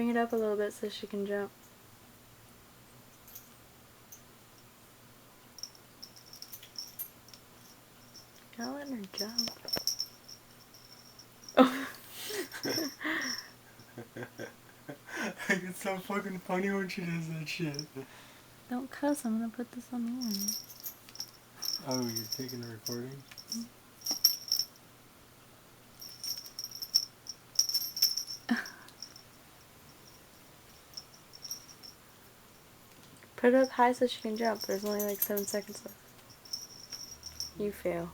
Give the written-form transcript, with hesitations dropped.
Bring it up a little bit so she can jump. You're not letting her jump. Oh. It's so fucking funny when she does that shit. Don't cuss, I'm gonna put this on the end. Oh, you're taking a recording? Put it up high so she can jump. There's only like 7 seconds left. You fail.